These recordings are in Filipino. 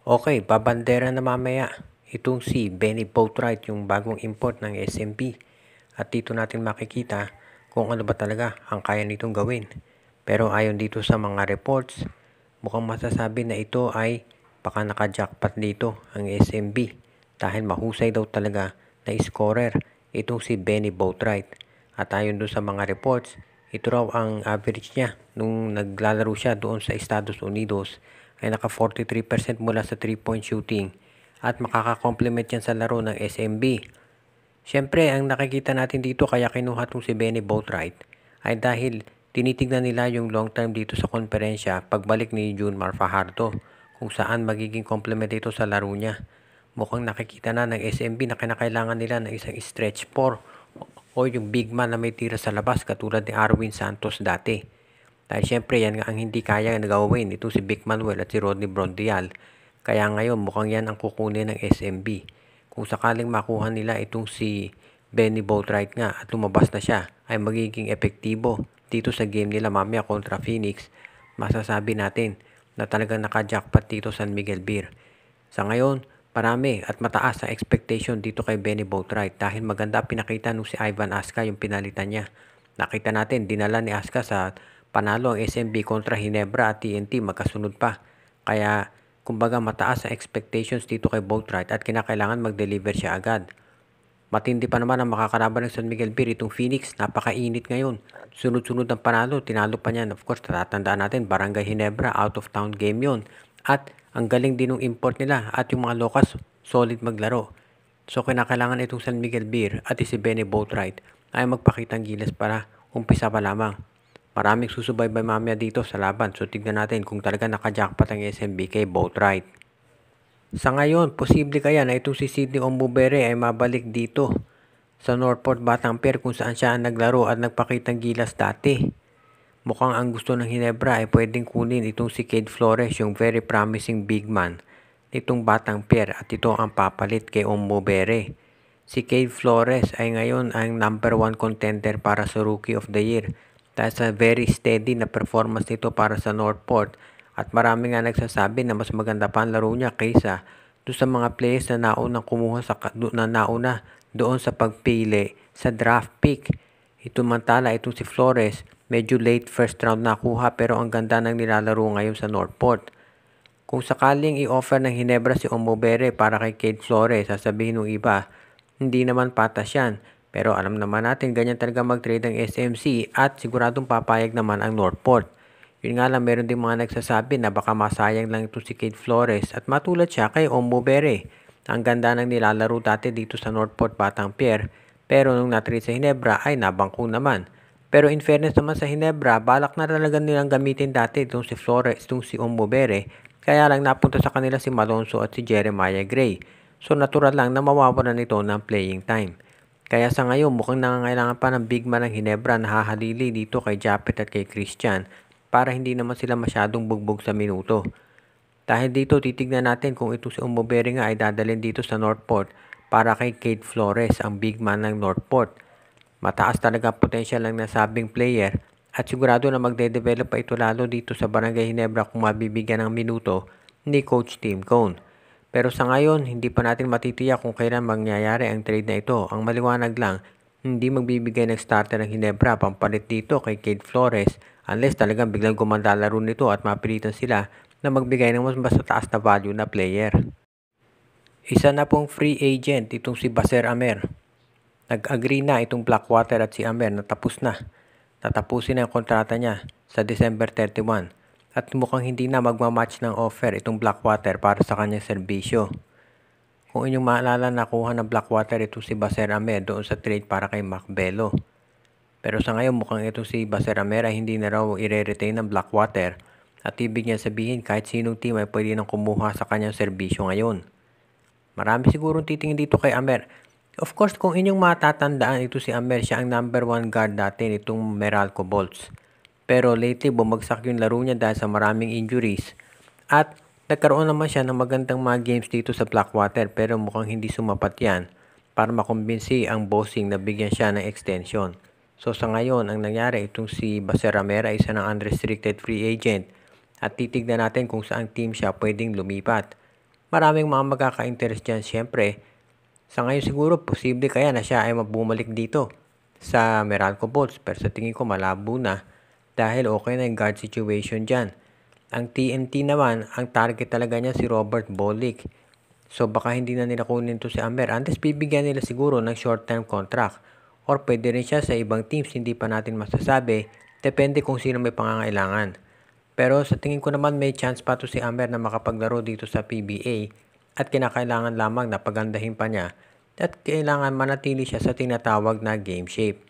Okay, babandera na mamaya itong si Benny Boatwright, yung bagong import ng SMB. At dito natin makikita kung ano ba talaga ang kaya nitong gawin. Pero ayon dito sa mga reports, mukhang masasabi na ito ay baka naka-jackpot dito ang SMB dahil mahusay daw talaga na scorer itong si Benny Boatwright. At ayon doon sa mga reports, ito raw ang average niya nung naglalaro siya doon sa Estados Unidos ay naka 43% mula sa 3-point shooting at makaka-complement yan sa laro ng SMB. Siyempre, ang nakikita natin dito kaya kinuha itong si Benny Boatwright ay dahil tinitignan nila yung long term dito sa konferensya pagbalik ni Junmar Fajardo kung saan magiging complement ito sa laro niya. Mukhang nakikita na ng SMB na kinakailangan nila ng isang stretch 4 o yung big man na may tira sa labas katulad ni Arwin Santos dati. Dahil syempre yan nga ang hindi kaya na gawin ito si Vic Manuel at si Rodney Brondial. Kaya ngayon mukhang yan ang kukunin ng SMB. Kung sakaling makuha nila itong si Benny Boatwright nga at lumabas na siya ay magiging epektibo dito sa game nila mamaya kontra Phoenix, masasabi natin na talagang naka-jackpot dito San Miguel Beer. Sa ngayon, marami at mataas ang expectation dito kay Benny Boatwright dahil maganda pinakita nung si Ivan Aska yung pinalitan niya. Nakita natin, dinala ni Aska sa panalo ang SMB kontra Hinebra at TNT magkasunod pa. Kaya, kumbaga mataas ang expectations dito kay Boatwright at kinakailangan mag-deliver siya agad. Matindi pa naman ang makakalaban ng San Miguel Beer itong Phoenix. Napakainit ngayon. Sunod-sunod ang panalo. Tinalo pa niyan. Of course, tatandaan natin, Barangay Hinebra, out of town game yon. At ang galing din ng import nila at yung mga Locas, solid maglaro. So, kinakailangan itong San Miguel Beer at si Benny Boatwright ay magpakitang gilas para umpisa pa lamang. Maraming susubaybay mamaya dito sa laban. So, tignan natin kung talaga naka-jackpot ang SMB kay Boatwright. Sa ngayon, posible kaya na itong si Sidney Ombubere ay mabalik dito sa Northport Batang Pier kung saan siya naglaro at nagpakitang gilas dati. Mukhang ang gusto ng Hinebra ay pwedeng kunin itong si Cade Flores, yung very promising big man nitong Batang Pier at ito ang papalit kay Ombubere. Si Cade Flores ay ngayon ang number 1 contender para sa Rookie of the Year dahil sa very steady na performance nito para sa Northport. At marami nga nagsasabi na mas maganda pa ang laro niya kaysa doon sa mga players na naunang kumuha na nauna doon sa pagpili sa draft pick. Ito mantala itong si Flores, medyo late first round nakuha pero ang ganda ng nilalaro ngayon sa Northport. Kung sakaling i-offer ng Hinebra si Ombubere para kay Cade Flores, sasabihin ng iba, hindi naman patas yan. Pero alam naman natin ganyan talaga mag-trade ang SMC at siguradong papayag naman ang Northport. Yun nga lang, meron din mga nagsasabi na baka masayang lang ito si Cade Flores at matulad siya kay Ombubere. Ang ganda ng nilalaro dati dito sa Northport Batang Pier, pero nung natrade sa Hinebra ay nabangko naman. Pero in fairness naman sa Hinebra, balak na talaga nilang gamitin dati itong si Flores, itong si Ombubere, kaya lang napunta sa kanila si Malonzo at si Jeremiah Gray. So natural lang na mawawalan nito ng playing time. Kaya sa ngayon mukhang nangangailangan pa ng big man ng Hinebra na hahalili dito kay Japet at kay Christian para hindi naman sila masyadong bugbog sa minuto. Dahil dito titignan natin kung ito si Ombubere nga ay dadalhin dito sa Northport para kay Cade Flores, ang big man ng Northport. Mataas talaga potential ng nasabing player at sigurado na magde-develop pa ito lalo dito sa Barangay Hinebra kung mabibigyan ng minuto ni Coach Tim Cone. Pero sa ngayon, hindi pa natin matitiyak kung kailan mangyayari ang trade na ito. Ang maliwanag lang, hindi magbibigay ng starter ng Hinebra pampalit dito kay Cade Flores unless talagang biglang gumanda laro nito at mapilitan sila na magbigay ng mas taas na value na player. Isa na pong free agent itong si Baser Amer. Nag-agree na itong Blackwater at si Amer na tapos na. Tatapusin na ang kontrata niya sa December 31 at mukhang hindi na magmamatch ng offer itong Blackwater para sa kanyang serbisyo. Kung inyong maalala, nakuha ng Blackwater itong si Baser Amer doon sa trade para kay Mac Bello. Pero sa ngayon mukhang itong si Baser Amer ay hindi na raw i-retain ng Blackwater at ibig niya sabihin kahit sinong team ay pwede nang kumuha sa kanyang serbisyo ngayon. Marami sigurong titingin dito kay Amer. Of course, kung inyong matatandaan, ito si Amer, siya ang number 1 guard dati nitong Meralco Bolts. Pero lately, bumagsak yung laro niya dahil sa maraming injuries. At nagkaroon naman siya ng magandang mga games dito sa Blackwater pero mukhang hindi sumapat yan para makumbinsi ang bossing na bigyan siya ng extension. So sa ngayon, ang nangyari itong si Baser Amer ay isa ng unrestricted free agent at titignan natin kung saang team siya pwedeng lumipat. maraming mga magkaka-interest dyan. Siyempre, sa ngayon siguro, posible kaya na siya ay bumalik dito sa Meralco Bolts. Pero sa tingin ko malabo na dahil okay na yung guard situation dyan. Ang TNT naman, ang target talaga niya si Robert Bolick. So baka hindi na nila kunin to si Amer. Unless bibigyan nila siguro ng short-term contract. Or pwede rin siya sa ibang teams, hindi pa natin masasabi. Depende kung sino may pangangailangan. Pero sa tingin ko naman may chance pa to si Amer na makapaglaro dito sa PBA. At kinakailangan lamang na pagandahin pa niya. At kailangan manatili siya sa tinatawag na game shape.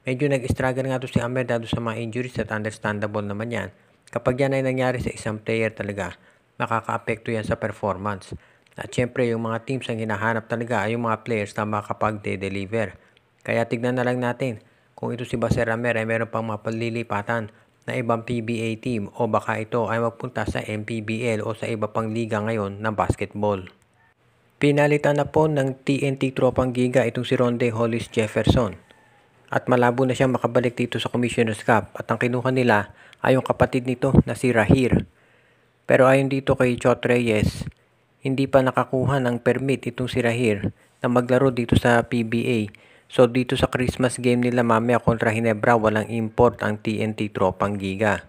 Medyo nag-struggle nga to si Amer dahil sa mga injuries at understandable naman yan. Kapag yan ay nangyari sa isang player talaga, makaka-apekto yan sa performance. At syempre yung mga teams ang hinahanap talaga ay yung mga players na makapag-deliver. Kaya tignan na lang natin kung ito si Baser Amer ay meron pang mapalilipatan na ibang PBA team o baka ito ay magpunta sa MPBL o sa iba pang liga ngayon ng basketball. Pinalitan na po ng TNT Tropang Giga itong si Ronde Hollis Jefferson. At malabo na siyang makabalik dito sa Commissioner's Cup at ang kinuha nila ay yung kapatid nito na si Rahir. Pero ayon dito kay Chot Reyes, hindi pa nakakuha ng permit itong si Rahir na maglaro dito sa PBA. So dito sa Christmas game nila mamaya kontra Ginebra, walang import ang TNT Tropang Giga.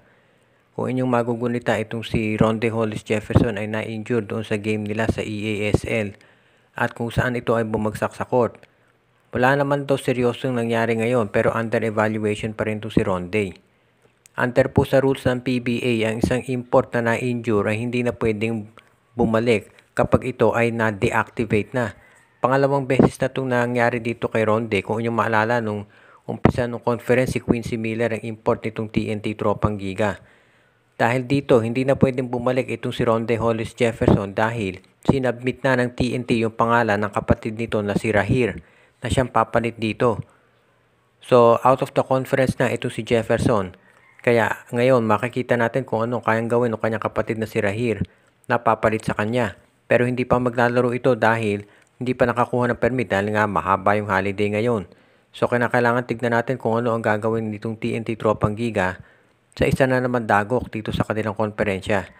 Kung inyong magugunita, itong si Ronde Hollis Jefferson ay na-injured doon sa game nila sa EASL at kung saan ito ay bumagsak sa court. Wala naman daw seryosong nangyari ngayon pero under evaluation pa rin to si Ronde. Under po sa rules ng PBA, ang isang import na na-injure ay hindi na pwedeng bumalik kapag ito ay na-deactivate na. Pangalawang beses na itong nangyari dito kay Ronde. Kung inyong maalala, nung umpisa ng conference, si Quincy Miller ang import nitong TNT Tropang Giga. Dahil dito, hindi na pwedeng bumalik itong si Ronde Hollis Jefferson dahil sinubmit na ng TNT yung pangalan ng kapatid nito na si Rahir na siyang papalit dito. So, out of the conference na ito si Jefferson. Kaya ngayon, makikita natin kung anong kayang gawin ng kanyang kapatid na si Rahir na papalit sa kanya. Pero hindi pa maglalaro ito dahil hindi pa nakakuha ng permit dahil nga mahaba yung holiday ngayon. So, kailangan tignan natin kung ano ang gagawin nitong TNT Tropang Giga sa isa na naman dagok dito sa kanilang konferensya.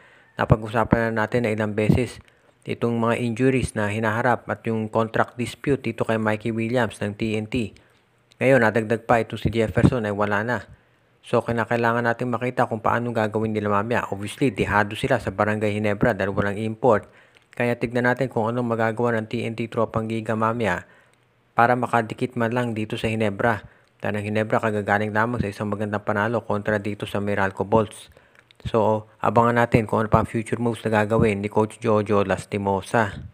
Napag-usapan na natin na ilang beses itong mga injuries na hinaharap at yung contract dispute dito kay Mikey Williams ng TNT. Ngayon, nadagdag pa itong si Jefferson ay wala na. So, kailangan natin makita kung paano gagawin nila mamaya. Obviously, dehado sila sa Barangay Ginebra dahil walang import. Kaya tignan natin kung anong magagawa ng TNT Tropang Giga mamaya para makadikit man lang dito sa Ginebra. Dahil ang Ginebra kagagaling lamang sa isang magandang panalo kontra dito sa Meralco Bolts. So, abangan natin kung ano pa ang future moves na gagawin ni Coach Jojo Lastimosa.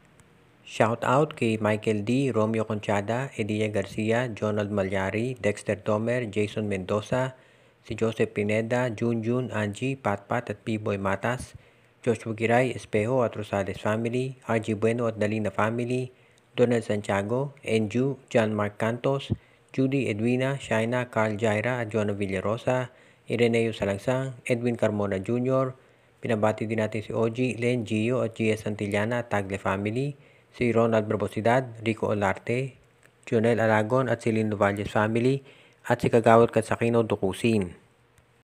Shout out kay Michael D, Romeo Conchada, Edia Garcia, Jonald Malyari, Dexter Tomer, Jason Mendoza, si Joseph Pineda, Junjun, Angie, Patpat at P-Boy Matas, Joshua Giray, Espejo at Rosales family, RG Bueno at Dalina family, Donald Santiago, Enju, John Mark Cantos, Judy Edwina, Shaina, Carl Jaira at Jono Villarosa, Ireneo Salangsang, Edwin Carmona Jr., pinabati din natin si OG, Len, Gio at Gia Santillana at Tagle family, si Ronald Barbosidad, Rico Olarte, Jonel Aragon at si Lindo Valles family, at si Kagawad Katsakino Dukusin.